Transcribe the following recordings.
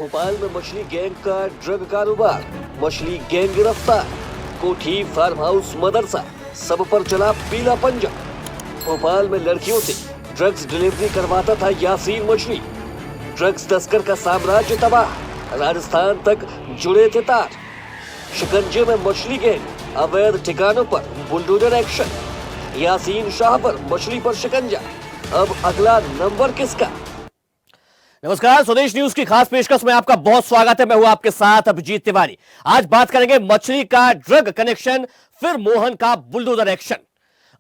भोपाल में मछली गैंग का ड्रग कारोबार, मछली गैंग गिरफ्तार। कोठी, फार्म हाउस, मदरसा, सब पर चला पीला पंजा। भोपाल में लड़कियों से ड्रग्स डिलीवरी करवाता था यासीन मछली। ड्रग्स तस्कर का साम्राज्य तबाह, राजस्थान तक जुड़े थे तार। शिकंजे में मछली गैंग, अवैध ठिकानों पर बुलडोजर एक्शन। यासीन शाह पर मछली पर शिकंजा, अब अगला नंबर किसका? नमस्कार, स्वदेश न्यूज की खास पेशकश में आपका बहुत स्वागत है। मैं हूं आपके साथ अभिजीत तिवारी। आज बात करेंगे मछली का ड्रग कनेक्शन, फिर मोहन का बुलडोजर एक्शन।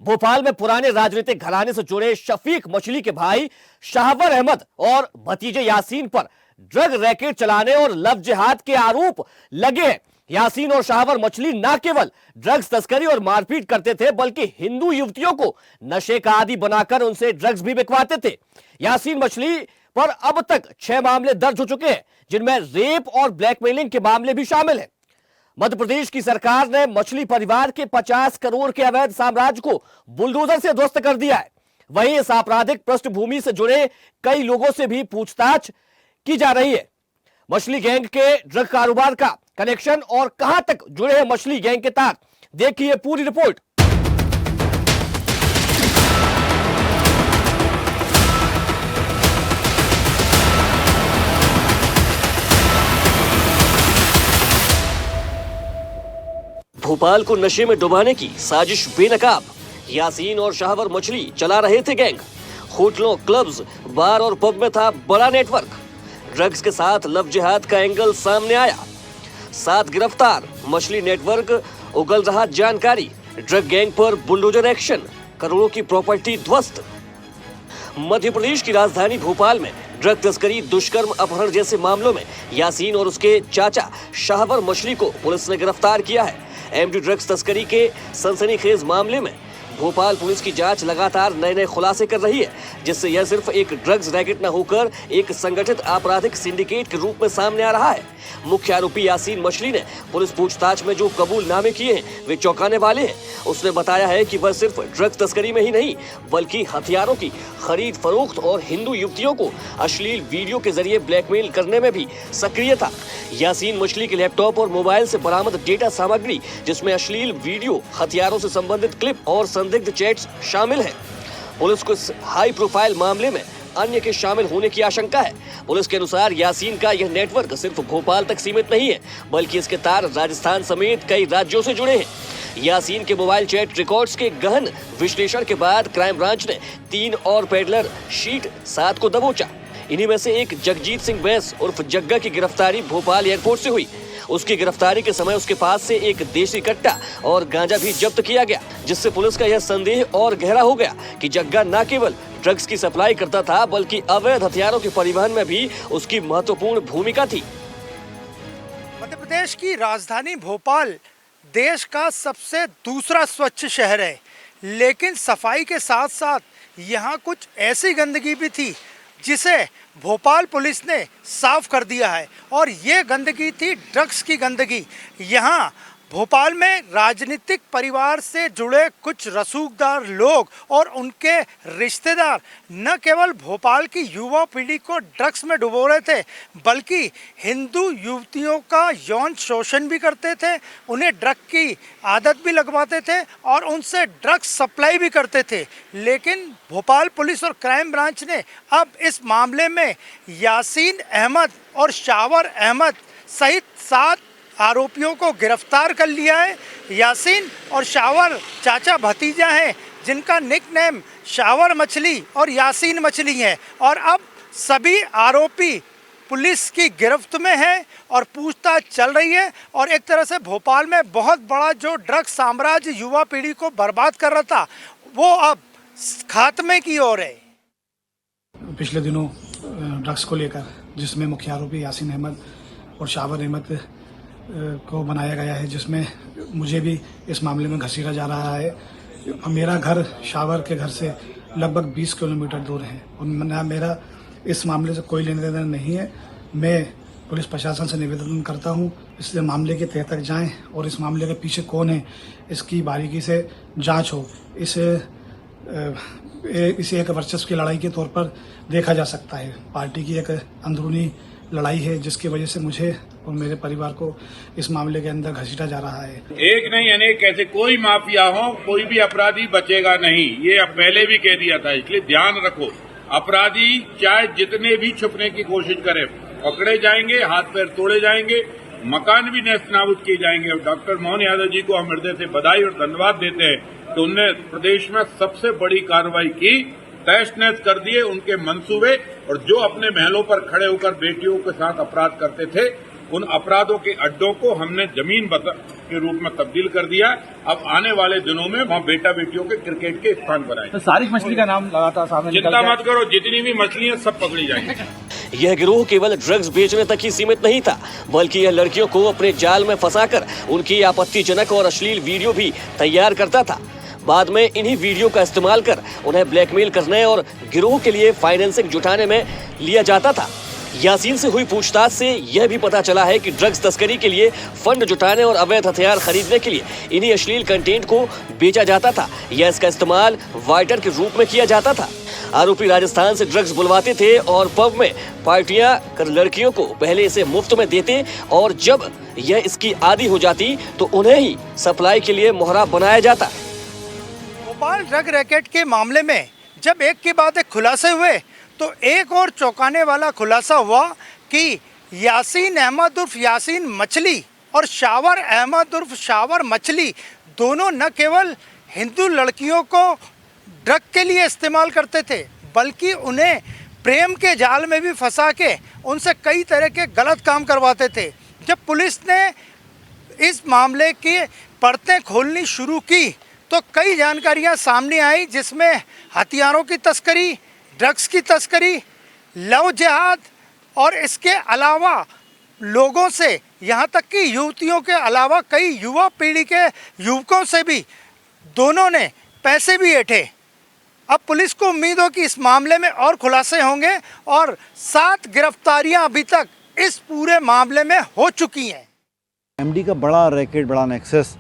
भोपाल में पुराने राजनीतिक घराने से जुड़े शफीक मछली के भाई शाहवर अहमद और भतीजे यासीन पर ड्रग रैकेट चलाने और लव जिहाद के आरोप लगे हैं। यासीन और शाहवर मछली न केवल ड्रग्स तस्करी और मारपीट करते थे, बल्कि हिंदू युवतियों को नशे का आदी बनाकर उनसे ड्रग्स भी बिकवाते थे। यासीन मछली पर अब तक 6 मामले दर्ज हो चुके हैं, जिनमें रेप और ब्लैकमेलिंग के मामले भी शामिल हैं। मध्य प्रदेश की सरकार ने मछली परिवार के 50 करोड़ के अवैध साम्राज्य को बुलडोजर से ध्वस्त कर दिया है। वहीं इस आपराधिक पृष्ठभूमि से जुड़े कई लोगों से भी पूछताछ की जा रही है। मछली गैंग के ड्रग कारोबार का कनेक्शन और कहां तक जुड़े हैं मछली गैंग के तार, देखिए पूरी रिपोर्ट। भोपाल को नशे में डुबाने की साजिश बेनकाब। यासीन और शाहवर मछली चला रहे थे गैंग। होटलों, क्लब्स, बार और पब में था बड़ा नेटवर्क। ड्रग्स के साथ लव जिहाद का एंगल सामने आया। 7 गिरफ्तार, मछली नेटवर्क उगल रहा जानकारी। ड्रग गैंग पर बुलडोजर एक्शन, करोड़ों की प्रॉपर्टी ध्वस्त। मध्य प्रदेश की राजधानी भोपाल में ड्रग तस्करी, दुष्कर्म, अपहरण जैसे मामलों में यासीन और उसके चाचा शाहवर मछली को पुलिस ने गिरफ्तार किया है। एमडी ड्रग्स तस्करी के सनसनीखेज मामले में भोपाल पुलिस की जांच लगातार नए खुलासे कर रही है, जिससे यह सिर्फ एक ड्रग्स रैकेट न होकर एक संगठित आपराधिक सिंडिकेट के रूप में सामने आ रहा है। मुख्य आरोपी यासीन मछली ने पुलिस पूछताछ में जो कबूलनामे किए हैं वे चौंकाने वाले हैं। उसने बताया है कि वह सिर्फ ड्रग्स तस्करी में ही नहीं, बल्कि हथियारों की खरीद फरोख्त और हिंदू युवतियों को अश्लील वीडियो के जरिए ब्लैकमेल करने में भी सक्रिय था। यासीन मछली के लैपटॉप और मोबाइल से बरामद डेटा सामग्री, जिसमें अश्लील वीडियो, हथियारों से संबंधित क्लिप और संदिग्ध चैट्स शामिल हैं। पुलिस को इस हाई प्रोफाइल मामले में अन्य के शामिल होने की आशंका है। पुलिस के अनुसार यासीन का यह नेटवर्क सिर्फ भोपाल तक सीमित नहीं है, बल्कि इसके तार राजस्थान समेत कई राज्यों से जुड़े हैं। यासीन के मोबाइल चैट रिकॉर्ड्स के गहन विश्लेषण के बाद क्राइम ब्रांच ने 3 और पेडलर शीट 7 को दबोचा। इन्हीं में से एक जगजीत सिंह बैस उर्फ जग्गा की गिरफ्तारी भोपाल एयरपोर्ट से हुई। उसकी गिरफ्तारी के समय उसके पास से एक देसी कट्टा और गांजा भी जब्त किया गया, जिससे पुलिस का यह संदेह और गहरा हो गया कि जग्गा न केवल ड्रग्स की सप्लाई करता था, बल्कि अवैध हथियारों के परिवहन में भी उसकी महत्वपूर्ण भूमिका थी। मध्य प्रदेश की राजधानी भोपाल देश का सबसे दूसरा स्वच्छ शहर है, लेकिन सफाई के साथ साथ यहाँ कुछ ऐसी गंदगी भी थी जिसे भोपाल पुलिस ने साफ कर दिया है। और ये गंदगी थी ड्रग्स की गंदगी। यहाँ भोपाल में राजनीतिक परिवार से जुड़े कुछ रसूखदार लोग और उनके रिश्तेदार न केवल भोपाल की युवा पीढ़ी को ड्रग्स में डुबो रहे थे, बल्कि हिंदू युवतियों का यौन शोषण भी करते थे, उन्हें ड्रग की आदत भी लगवाते थे और उनसे ड्रग्स सप्लाई भी करते थे। लेकिन भोपाल पुलिस और क्राइम ब्रांच ने अब इस मामले में यासीन अहमद और शाहवर अहमद सहित 7 आरोपियों को गिरफ्तार कर लिया है। यासीन और शाहवर चाचा भतीजा हैं, जिनका निकनेम शाहवर मछली और यासीन मछली है। और अब सभी आरोपी पुलिस की गिरफ्त में हैं और पूछताछ चल रही है। और एक तरह से भोपाल में बहुत बड़ा जो ड्रग्स साम्राज्य युवा पीढ़ी को बर्बाद कर रहा था, वो अब खात्मे की ओर है। पिछले दिनों ड्रग्स को लेकर, जिसमें मुख्य आरोपी यासीन अहमद और शाहवर अहमद को बनाया गया है, जिसमें मुझे भी इस मामले में घसीटा जा रहा है। मेरा घर शाहवर के घर से लगभग 20 किलोमीटर दूर है और मेरा इस मामले से कोई लेना देना नहीं है। मैं पुलिस प्रशासन से निवेदन करता हूं, इस मामले के तह तक जाएं और इस मामले के पीछे कौन है इसकी बारीकी से जांच हो। इसे एक वर्चस्व की लड़ाई के तौर पर देखा जा सकता है। पार्टी की एक अंदरूनी लड़ाई है जिसकी वजह से मुझे और मेरे परिवार को इस मामले के अंदर घसीटा जा रहा है। एक नहीं अनेक ऐसे कोई माफिया हो, कोई भी अपराधी बचेगा नहीं, ये अब पहले भी कह दिया था। इसलिए ध्यान रखो, अपराधी चाहे जितने भी छुपने की कोशिश करें, पकड़े जाएंगे, हाथ पैर तोड़े जाएंगे, मकान भी नेस्त नाबूद किए जाएंगे। और डॉक्टर मोहन यादव जी को हम हृदय से बधाई और धन्यवाद देते हैं कि उनने प्रदेश में सबसे बड़ी कार्रवाई की, तहस नहस कर दिए उनके मंसूबे, और जो अपने महलों पर खड़े होकर बेटियों के साथ अपराध करते थे, उन अपराधों के अड्डों को हमने जमीन के रूप में तब्दील कर दिया। अब आने वाले दिनों में वहां बेटा बेटियों के क्रिकेट के स्थान बनाए। तो सारी मछली का नाम लगातार सामने चिंता मत करो, जितनी भी मछलियां सब पकड़ी जाएंगी। यह गिरोह केवल ड्रग्स बेचने तक ही सीमित नहीं था, बल्कि यह लड़कियों को अपने जाल में फंसाकर उनकी आपत्तिजनक और अश्लील वीडियो भी तैयार करता था। बाद में इन्हीं वीडियो का इस्तेमाल कर उन्हें ब्लैकमेल करने और गिरोह के लिए फाइनेंसिंग जुटाने में लिया जाता था। यासीन से हुई पूछताछ से यह भी पता चला है कि ड्रग्स तस्करी के लिए फंड जुटाने और अवैध हथियार खरीदने के लिए इन्हीं अश्लील कंटेंट को बेचा जाता था या इसका इस्तेमाल वाइटर के रूप में किया जाता था। आरोपी राजस्थान से ड्रग्स बुलवाते थे और पब में पार्टियां कर लड़कियों को पहले इसे मुफ्त में देते, और जब यह इसकी आदी हो जाती तो उन्हें ही सप्लाई के लिए मोहरा बनाया जाता। भोपाल ड्रग रैकेट के मामले में जब एक के बाद एक खुलासे हुए तो एक और चौंकाने वाला खुलासा हुआ कि यासीन अहमद उर्फ यासीन मछली और शावर अहमद उर्फ शावर मछली दोनों न केवल हिंदू लड़कियों को ड्रग के लिए इस्तेमाल करते थे, बल्कि उन्हें प्रेम के जाल में भी फंसा के उनसे कई तरह के गलत काम करवाते थे। जब पुलिस ने इस मामले की परतें खोलनी शुरू की तो कई जानकारियां सामने आई, जिसमें हथियारों की तस्करी, ड्रग्स की तस्करी, लव जिहाद और इसके अलावा लोगों से, यहाँ तक कि युवतियों के अलावा कई युवा पीढ़ी के युवकों से भी दोनों ने पैसे भी ऐंठे। अब पुलिस को उम्मीद हो कि इस मामले में और खुलासे होंगे और 7 गिरफ्तारियां अभी तक इस पूरे मामले में हो चुकी हैं। एमडी का बड़ा रैकेट, बड़ा नेक्सस,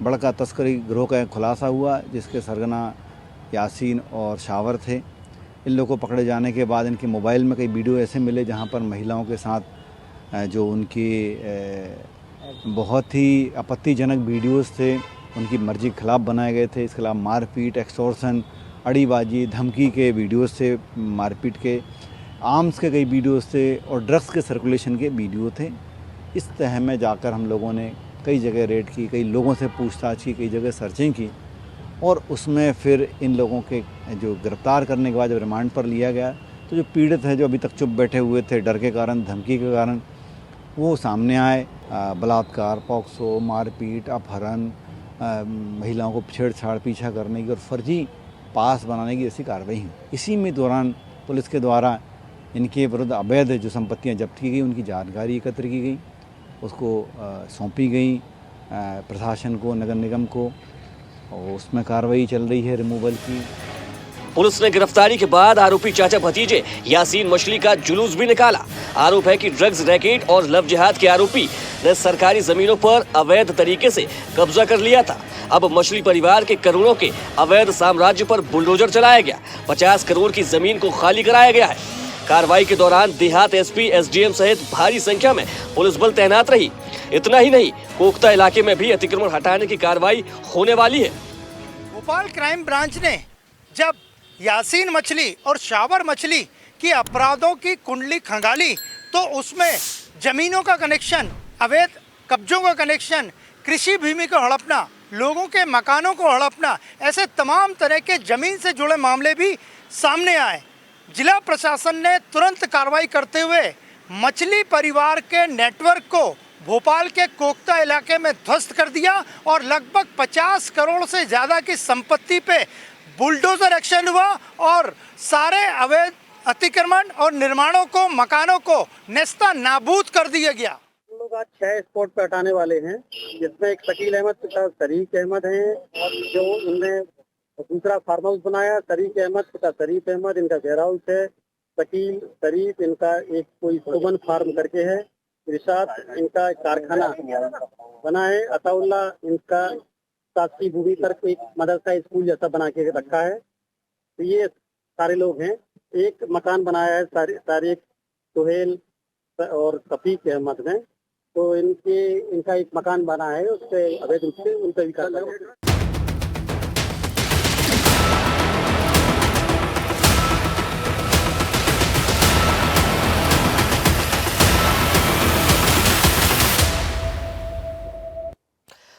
बड़ा तस्करी गिरोह का खुलासा हुआ, जिसके सरगना यासीन और शावर थे। इन लोगों को पकड़े जाने के बाद इनके मोबाइल में कई वीडियो ऐसे मिले जहां पर महिलाओं के साथ जो उनकी बहुत ही आपत्तिजनक वीडियोस थे, उनकी मर्जी के खिलाफ बनाए गए थे। इसके खिलाफ मारपीट, एक्सटॉर्शन, अड़ीबाजी, धमकी के वीडियोस थे, मारपीट के, आर्म्स के कई वीडियोस थे और ड्रग्स के सर्कुलेशन के वीडियो थे। इस तह में जाकर हम लोगों ने कई जगह रेड की, कई लोगों से पूछताछ की, कई जगह सर्चिंग की, और उसमें फिर इन लोगों के जो गिरफ्तार करने के बाद जब रिमांड पर लिया गया तो जो पीड़ित हैं, जो अभी तक चुप बैठे हुए थे डर के कारण, धमकी के कारण, वो सामने आए। बलात्कार, पॉक्सो, मारपीट, अपहरण, महिलाओं को छेड़छाड़, पीछा करने की और फर्जी पास बनाने की ऐसी कार्रवाई हुई। इसी में दौरान पुलिस के द्वारा इनके विरुद्ध अवैध जो संपत्तियां जब्त की गई, उनकी जानकारी एकत्र की गई, उसको सौंपी गई प्रशासन को, नगर निगम को, और उसमें कार्रवाई चल रही है रिमूवल की। पुलिस ने गिरफ्तारी के बाद आरोपी चाचा भतीजे यासीन मछली का जुलूस भी निकाला। आरोप है कि ड्रग्स रैकेट और लव जिहाद के आरोपी ने सरकारी जमीनों पर अवैध तरीके से कब्जा कर लिया था। अब मछली परिवार के करोड़ों के अवैध साम्राज्य पर बुलडोजर चलाया गया। 50 करोड़ की जमीन को खाली कराया गया है। कार्रवाई के दौरान देहात एसपी, एसडीएम सहित भारी संख्या में पुलिस बल तैनात रही। इतना ही नहीं, कोकता इलाके में भी अतिक्रमण हटाने की कार्रवाई होने वाली है। भोपाल क्राइम ब्रांच ने जब यासीन मछली और शावर मछली की अपराधों की कुंडली खंगाली तो उसमें जमीनों का कनेक्शन, अवैध कब्जों का कनेक्शन, कृषि भूमि को हड़पना, लोगों के मकानों को हड़पना, ऐसे तमाम तरह के जमीन से जुड़े मामले भी सामने आए। जिला प्रशासन ने तुरंत कार्रवाई करते हुए मछली परिवार के नेटवर्क को भोपाल के कोकता इलाके में ध्वस्त कर दिया और लगभग 50 करोड़ से ज़्यादा की संपत्ति पे बुलडोजर एक्शन हुआ और सारे अवैध अतिक्रमण और निर्माणों को, मकानों को नेस्ता नाबूद कर दिया गया। हम लोग आज 6 स्पॉट पे हटाने वाले हैं, जिसमें एक शकील अहमद पिता शरीफ अहमद हैं और जो उनने दूसरा फार्म हाउस बनाया, शरीफ अहमद पिता शरीफ अहमद, इनका गेयर हाउस है। शकील शरीफ इनका एक कोई सुमन फार्म करके है। इरशाद इनका कारखाना बना है। अताउल्ला इनका शासकीय भूमि पर एक मदरसा स्कूल जैसा बना के रखा है। तो ये सारे लोग हैं। एक मकान बनाया है तारिक, सुहेल, और शफीक अहमद हैं। तो इनका एक मकान बना है, उससे अवैध रूप से उनका भी कार्य है।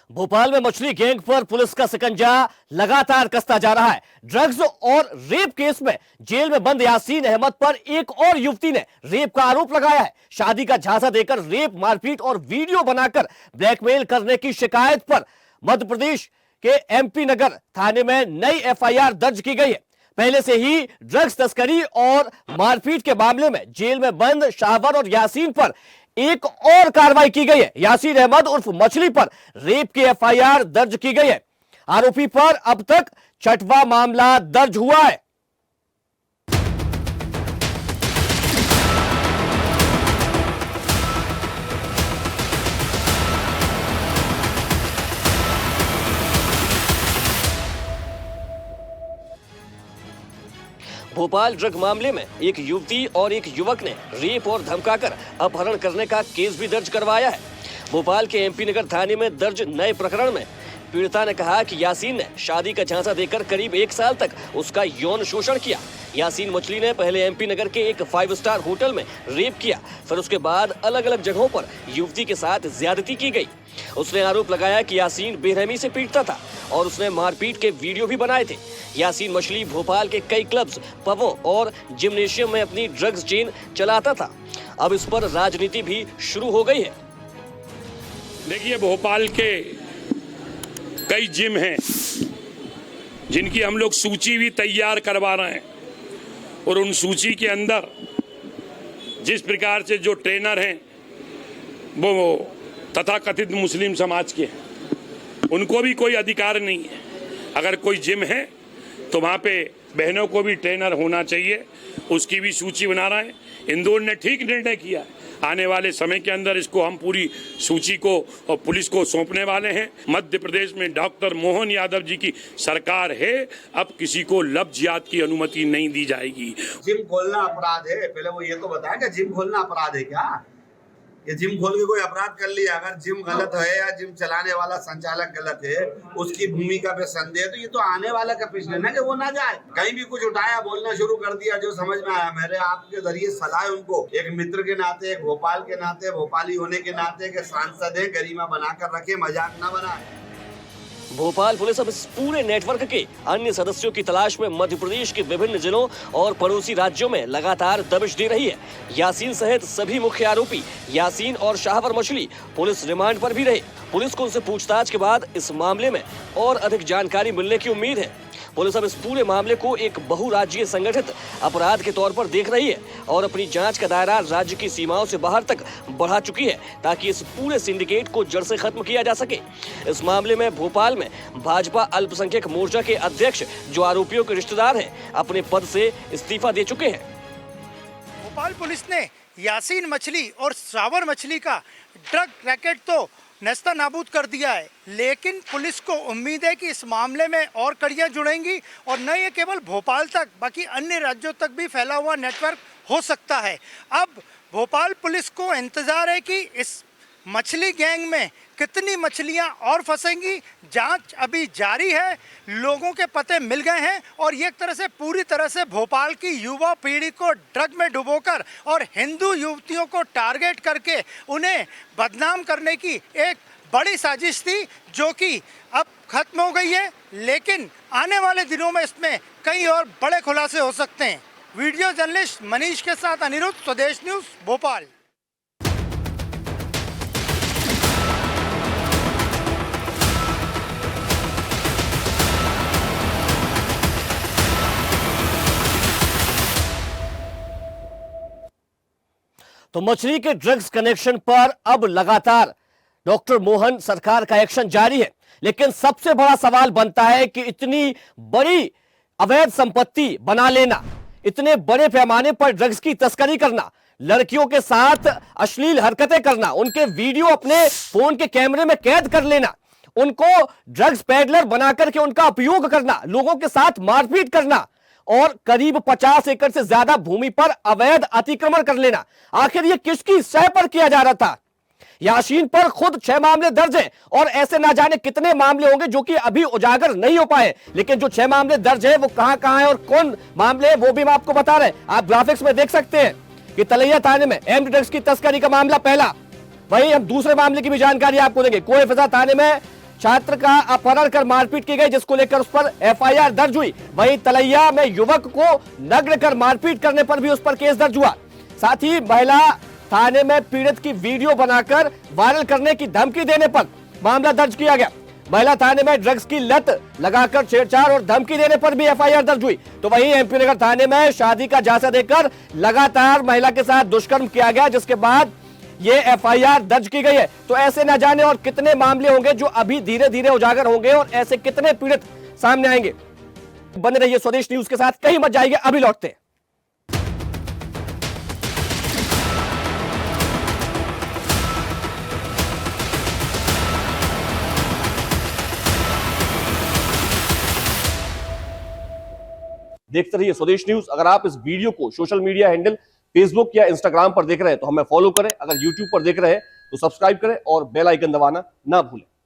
भोपाल में मछली गैंग पर पुलिस का शिकंजा लगातार कसता जा रहा है। ड्रग्स और रेप केस में जेल में बंद यासीन अहमद पर एक और युवती ने रेप का आरोप लगाया है। शादी का झांसा देकर रेप, मारपीट और वीडियो बनाकर ब्लैकमेल करने की शिकायत पर मध्य प्रदेश के एमपी नगर थाने में नई एफआईआर दर्ज की गई है। पहले से ही ड्रग्स तस्करी और मारपीट के मामले में जेल में बंद शाहवर और यासीन पर एक और कार्रवाई की गई है। यासीन अहमद उर्फ मछली पर रेप की एफआईआर दर्ज की गई है। आरोपी पर अब तक 6वां मामला दर्ज हुआ है। भोपाल ड्रग मामले में एक युवती और एक युवक ने रेप और धमकाकर अपहरण करने का केस भी दर्ज करवाया है। भोपाल के एमपी नगर थाने में दर्ज नए प्रकरण में पीड़िता ने कहा कि यासीन ने शादी का झांसा देकर करीब 1 साल तक उसका यौन शोषण किया। यासीन मछली ने पहले एमपी नगर के एक 5 स्टार होटल में रेप किया, फिर उसके बाद अलग अलग जगहों पर युवती के साथ ज्यादती की गई। उसने आरोप लगाया कि यासीन बेरहमी से पीटता था और उसने मारपीट के वीडियो भी बनाए थे। यासीन मछली भोपाल के कई क्लब्स, पबों और जिम्नेशियम में अपनी ड्रग्स चेन चलाता था। अब इस पर राजनीति भी शुरू हो गई है। देखिए, भोपाल के कई जिम हैं जिनकी हम लोग सूची भी तैयार करवा रहे हैं, और उन सूची के अंदर जिस प्रकार से जो ट्रेनर हैं वो तथाकथित मुस्लिम समाज के हैं, उनको भी कोई अधिकार नहीं है। अगर कोई जिम है तो वहाँ पे बहनों को भी ट्रेनर होना चाहिए, उसकी भी सूची बना रहे हैं। इंदौर ने ठीक निर्णय किया है। आने वाले समय के अंदर इसको हम पूरी सूची को और पुलिस को सौंपने वाले हैं। मध्य प्रदेश में डॉक्टर मोहन यादव जी की सरकार है, अब किसी को लफ्ज़ियात की अनुमति नहीं दी जाएगी। जिम खोलना अपराध है, पहले वो ये तो बताएं कि जिम खोलना अपराध है क्या? ये जिम खोल के कोई अपराध कर लिया, अगर जिम गलत है या जिम चलाने वाला संचालक गलत है, उसकी भूमिका पे संदेह, तो ये तो आने वाला का पिछले ना कि वो ना जाए। कहीं भी कुछ उठाया, बोलना शुरू कर दिया, जो समझ में आया। मेरे आपके जरिए सलाह है उनको, एक मित्र के नाते, एक भोपाल के नाते, भोपाली होने के नाते, के सांसद है, गरिमा बनाकर रखे, मजाक ना बनाए। भोपाल पुलिस अब इस पूरे नेटवर्क के अन्य सदस्यों की तलाश में मध्य प्रदेश के विभिन्न जिलों और पड़ोसी राज्यों में लगातार दबिश दे रही है। यासीन सहित सभी मुख्य आरोपी यासीन और शाहवर मछली पुलिस रिमांड पर भी रहे। पुलिस को उनसे पूछताछ के बाद इस मामले में और अधिक जानकारी मिलने की उम्मीद है। पुलिस अब इस पूरे मामले को एक बहुराज्यीय संगठित अपराध के तौर पर देख रही है और अपनी जांच का दायरा राज्य की सीमाओं से बाहर तक बढ़ा चुकी है, ताकि इस पूरे सिंडिकेट को जड़ से खत्म किया जा सके। इस मामले में भोपाल में भाजपा अल्पसंख्यक मोर्चा के अध्यक्ष, जो आरोपियों के रिश्तेदार हैं, अपने पद से इस्तीफा दे चुके हैं। भोपाल पुलिस ने यासीन मछली और शाहवर मछली का ड्रग रैकेट तो नेस्ता नाबूद कर दिया है, लेकिन पुलिस को उम्मीद है कि इस मामले में और कड़ियां जुड़ेंगी और न ये केवल भोपाल तक बल्कि अन्य राज्यों तक भी फैला हुआ नेटवर्क हो सकता है। अब भोपाल पुलिस को इंतजार है कि इस मछली गैंग में कितनी मछलियां और फंसेंगी। जांच अभी जारी है, लोगों के पते मिल गए हैं और ये एक तरह से पूरी तरह से भोपाल की युवा पीढ़ी को ड्रग में डुबोकर और हिंदू युवतियों को टारगेट करके उन्हें बदनाम करने की एक बड़ी साजिश थी, जो कि अब खत्म हो गई है। लेकिन आने वाले दिनों में इसमें कई और बड़े खुलासे हो सकते हैं। वीडियो जर्नलिस्ट मनीष के साथ अनिरुद्ध, स्वदेश न्यूज़, भोपाल। तो मछली के ड्रग्स कनेक्शन पर अब लगातार डॉक्टर मोहन सरकार का एक्शन जारी है, लेकिन सबसे बड़ा सवाल बनता है कि इतनी बड़ी अवैध संपत्ति बना लेना, इतने बड़े पैमाने पर ड्रग्स की तस्करी करना, लड़कियों के साथ अश्लील हरकतें करना, उनके वीडियो अपने फोन के कैमरे में कैद कर लेना, उनको ड्रग्स पेडलर बनाकर के उनका उपयोग करना, लोगों के साथ मारपीट करना और करीब 50 एकड़ से ज्यादा भूमि पर अवैध अतिक्रमण कर लेना। आखिर यह किसकी सह पर किया जा रहा था? यासीन पर खुद 6 मामले दर्ज हैं और ऐसे ना जाने कितने मामले होंगे जो कि अभी उजागर नहीं हो पाए, लेकिन जो 6 मामले दर्ज है वो कहां है और कौन मामले है वो भी हम आपको बता रहे हैं। आप ग्राफिक्स में देख सकते हैं कि तलैया थाने में एमडी ड्रग्स की तस्करी का मामला पहला। वहीं हम दूसरे मामले की भी जानकारी आपको देंगे। कोई फिजा थाने में छात्र का अपहरण कर मारपीट की गई, जिसको लेकर उस पर एफआईआर दर्ज हुई। वहीं तलैया में युवक को नग्न कर मारपीट करने पर भी उस पर केस दर्ज हुआ। साथ ही महिला थाने में पीड़ित की वीडियो बनाकर वायरल करने की धमकी देने पर मामला दर्ज किया गया। महिला थाने में ड्रग्स की लत लगाकर छेड़छाड़ और धमकी देने पर भी एफआईआर दर्ज हुई। तो वहीं एमपी नगर थाने में शादी का झांसा देकर लगातार महिला के साथ दुष्कर्म किया गया, जिसके बाद ये एफआईआर दर्ज की गई है। तो ऐसे न जाने और कितने मामले होंगे जो अभी धीरे धीरे उजागर होंगे और ऐसे कितने पीड़ित सामने आएंगे। बने रहिए स्वदेश न्यूज के साथ, कहीं मत जाइए, अभी लौटते हैं। देखते रहिए स्वदेश न्यूज। अगर आप इस वीडियो को सोशल मीडिया हैंडल फेसबुक या इंस्टाग्राम पर देख रहे हैं तो हमें फॉलो करें। अगर यूट्यूब पर देख रहे हैं तो सब्सक्राइब करें और बेल आइकन दबाना ना भूलें।